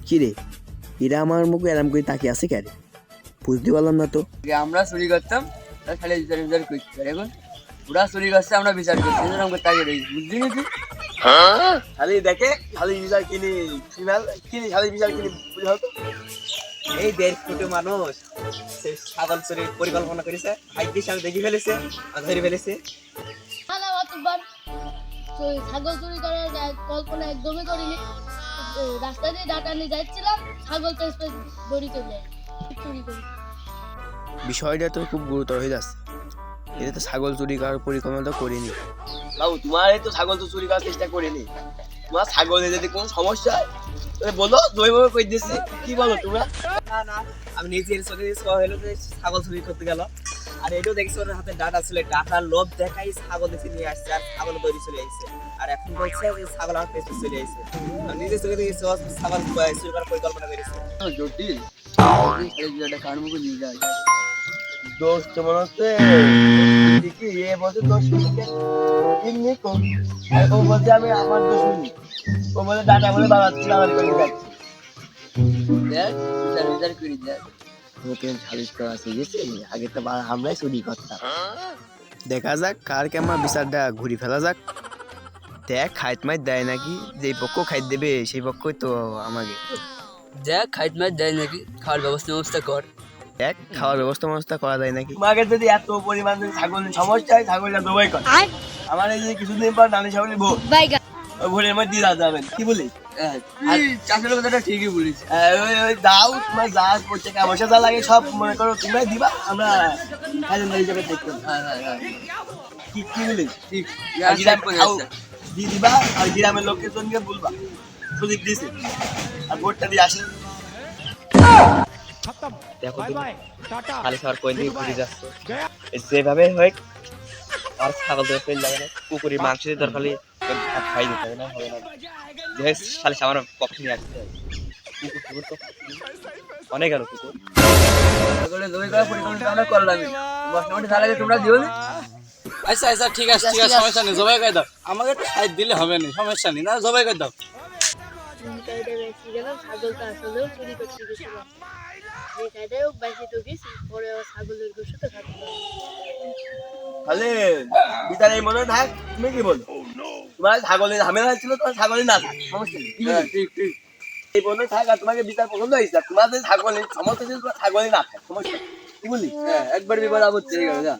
কি রে, এরা আমার মুখে এরম করে তাকিয়ে আছে কেন? বুঝতে পারলাম না তো। আমরা চুরি করতাম, খালি বিচার বিচার করছি। এখন ওরা চুরি করছে, আমরা বিচার করছি, আমাকে তাকিয়ে রয়েছি। বুঝলি না তুই? খালি দেখে, খালি বিচার কিনি কিনি, খালি বিচার কিনি বুঝে হতো। এই 1.5 কোটি মানুষ সেই ছাগল চুরির পরিকল্পনা করেছে, ভাগ্যিস আমি দেখে ফেলেছে আর ধরে ফেলেছে। না অতবার ছাগল চুরি করার কল্পনা একদমই করিনি। রাস্তা দিয়ে ডাটা নিয়ে যাচ্ছিলাম, ছাগল পেছপেছ দড়ি চলে চুরি করি। বিষয়টা তো খুব গুরুতর হয়ে যাচ্ছে। এটা তো ছাগল চুরি করার পরিকল্পনা তো করিনি। বাবু তোমার তো ছাগল তো চুরি করার চেষ্টা করিনি, তোমার ছাগলে যদি কোনো সমস্যা হয় বলো, দইভাবে কই দিচ্ছি। কি বলো তোমরা? না না, আমি নিজের চোখে হলো যে ছাগল চুরি করতে গেল, আর এটাও দেখছি ওর হাতে ডাটা ছিল, ডাটার লোভ দেখাই ছাগল দেখে নিয়ে আসছে, আর ছাগল দড়ি চলে আসছে, আর এখন বলছে যে ছাগল আমার পেছনে চলে আসছে। আমি নিজের চোখে দেখেছি ছাগল চুরি করার পরিকল্পনা করেছে। জটিল বিচারটা কার মুখে নিয়ে যায়? দোস্ত মনে হচ্ছে কি এ বলছে দোষ কিনি কম, আর ও বলছে আমি আমার দোষ নিই। ও বলে ডাটা বলে বাড়াচ্ছি বাড়াচ্ছি করে যাচ্ছি। দেখ বিচার বিচার করি দেখ। তোকে সালিশ করা আছে গেছে, আগে তো আমরাই চুরি করতাম। দেখা যাক কার কেমন বিচারটা ঘুরি ফেলা যাক। দেখ খাইত মাইত দেয় নাকি, যেই পক্ষ খাইত দেবে সেই পক্ষই তো আমাকে। দেখ খাইত মাছ দেয় নাকি, খাওয়ার ব্যবস্থা কর। দেখ খাওয়ার ব্যবস্থা করা যায় নাকি। তোমাকে যদি এত পরিমাণ ছাগলের সমস্যা হয়, ছাগলটা জবাই কর। আমার এই যে কিছুদিন পর নানি ছাগলের ভোট, ওই ভোটের মধ্যে দিয়ে যাবেন, কি বলিস? চাষের কথাটা ঠিকই বলিস। ওই দাও, তোমার যা করছে টাকা যা লাগে সব মনে করো তোমরা দিবা, আমরা খাজনদার হিসাবে দেখবো। কি কি বলিস? ঠিক দিয়ে দিবা, আর গ্রামের লোককে জনকে বলবা সুযোগ দিয়েছে, আর ভোটটা দিয়ে আসে। দেখো খালি খাওয়ার কই দিয়ে ঘুরে যাচ্ছে, যেভাবে হয় আর ছাগল ধরে ফেল লাগে না, পুকুরি মাংস দিয়ে তোর খালি ভাত খাই দিতে হবে, না হবে না। যে খালি আমার পক্ষে নিয়ে আসতে হবে। পুকুর পুকুর তো অনেক গেল পুকুর। ছাগলের জমি করার পরিকল্পনা আমরা করলামই। মোটামুটি তাহলে তোমরা দিও না? আচ্ছা আচ্ছা ঠিক আছে ঠিক আছে, সমস্যা নেই, জবাই করে দাও। আমাকে সাইড দিলে হবে না, সমস্যা নেই, না জবাই করে দাও। ছাগলটা আসলেও চুরি করতে গেছিলাম, যে কায়দায় হোক বাইসে তো গেছি, পরে ছাগলের গোশত তো খাতে তাহলে বিচার এই মনে থাক, তুমি কি বলো? তোমার ছাগলের ঝামেলা হয়েছিল, তোমার ছাগলের না থাক, সমস্যা নেই। ঠিক ঠিক। এই মনে থাক, আর তোমাকে বিচার পছন্দ হয়েছে, তোমার যদি ছাগলের সমস্যা ছিল, তোমার ছাগলই না থাক, সমস্যা নেই। কি বলি? একবার বিপদ আপদ হয়ে গেল। যা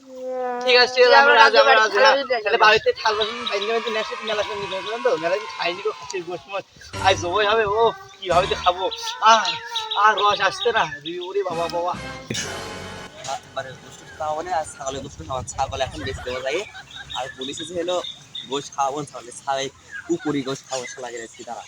ঠিক আছে ঠিক আছে, আমরা রাজি আমরা রাজি। তাহলে বাড়িতে থাল বাসন বাইরে বাইরে নিয়ে আসি, মেলা করে নিয়ে গেলাম তো, মেলা খাইনি গো, খাসির গোশত মাছ আজ জবাই হবে। ও কি ভাবে যে খাবো, আর রস আসছে না, ওরে বাবা বাবা। মানে গোশত খাওয়া মানে আর ছাগলের গোশত খাওয়া, ছাগল এখন বেশি দেওয়া যায়, আর পুলিশে যে হলো গোশ খাওয়াবো, ছাগলের ছাগল পুকুরি গোশ খাওয়া লাগে তারা।